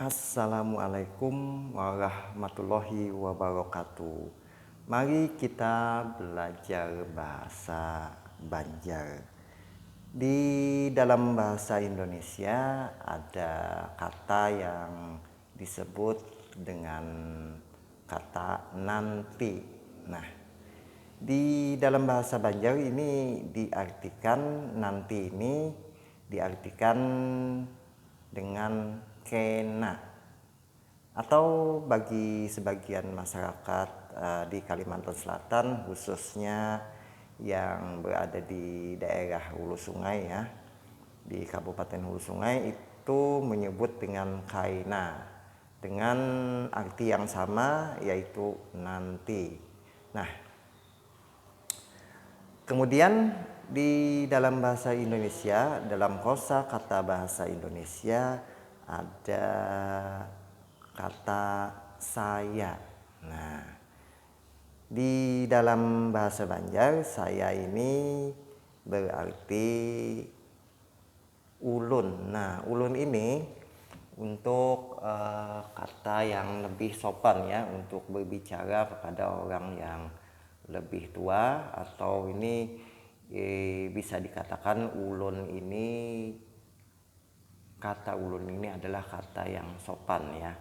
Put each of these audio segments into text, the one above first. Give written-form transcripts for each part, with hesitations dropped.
Assalamualaikum warahmatullahi wabarakatuh. Mari kita belajar bahasa Banjar. Di dalam bahasa Indonesia ada kata yang disebut dengan kata nanti. Nah, di dalam bahasa Banjar ini diartikan nanti ini diartikan dengan kena, atau bagi sebagian masyarakat di Kalimantan Selatan khususnya yang berada di daerah hulu sungai ya, di Kabupaten Hulu Sungai itu menyebut dengan kaina dengan arti yang sama yaitu nanti. Nah, kemudian di dalam bahasa Indonesia, dalam kosakata bahasa Indonesia ada kata saya. Nah, di dalam bahasa Banjar saya ini berarti ulun. Nah, ulun ini untuk kata yang lebih sopan ya, untuk berbicara kepada orang yang lebih tua, atau ini bisa dikatakan kata ulun ini adalah kata yang sopan ya,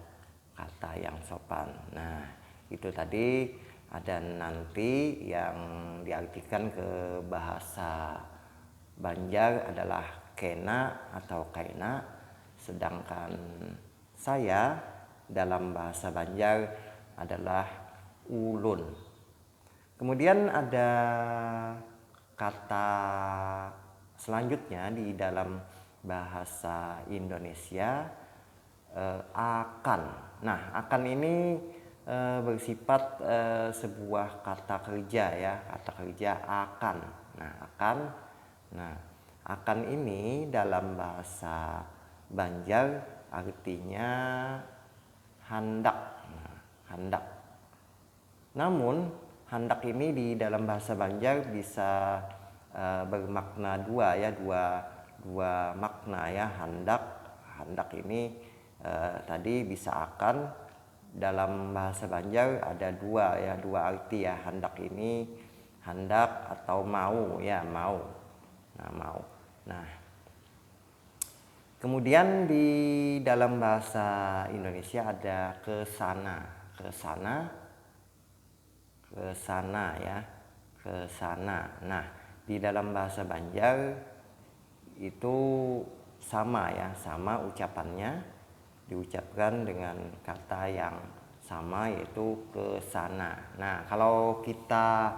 kata yang sopan. Nah, itu tadi ada nanti yang diartikan ke bahasa Banjar adalah kena atau kaina, sedangkan saya dalam bahasa Banjar adalah ulun. Kemudian ada kata selanjutnya di dalam bahasa Indonesia, akan. Nah, akan ini bersifat sebuah kata kerja ya, kata kerja akan. Nah, akan. Nah, akan ini dalam bahasa Banjar artinya handak. Nah, handak. Namun handak ini di dalam bahasa Banjar bisa bermakna dua ya, dua makna ya. Handak ini tadi bisa akan. Dalam bahasa Banjar ada dua arti ya. Handak ini handak atau mau ya, mau. Nah, mau. Nah, kemudian di dalam bahasa Indonesia ada kesana ya, kesana. Nah, di dalam bahasa Banjar itu sama ya, sama ucapannya, diucapkan dengan kata yang sama yaitu kesana. Nah, kalau kita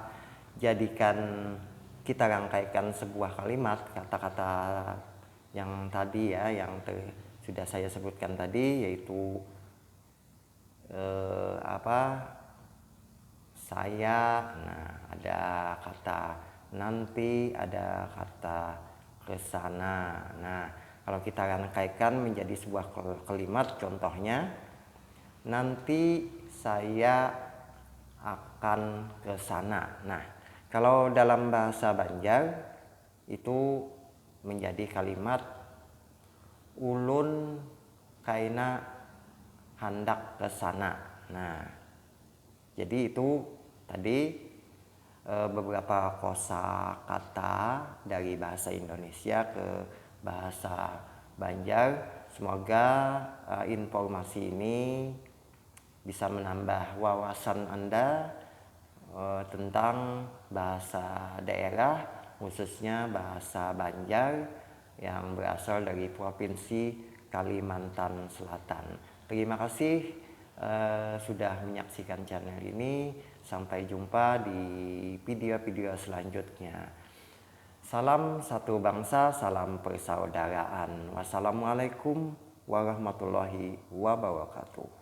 rangkaikan sebuah kalimat, kata-kata yang tadi ya, yang sudah saya sebutkan tadi, yaitu saya. Nah, ada kata nanti, ada kata kesana. Nah, kalau kita rangkaikan menjadi sebuah kalimat, contohnya nanti saya akan kesana. Nah, kalau dalam bahasa Banjar itu menjadi kalimat ulun kaina handak kesana. Nah, jadi itu tadi beberapa kosakata dari bahasa Indonesia ke bahasa Banjar. Semoga informasi ini bisa menambah wawasan Anda tentang bahasa daerah, khususnya bahasa Banjar yang berasal dari Provinsi Kalimantan Selatan. Terima kasih sudah menyaksikan channel ini. Sampai jumpa di video-video selanjutnya. Salam satu bangsa, salam persaudaraan. Wassalamualaikum warahmatullahi wabarakatuh.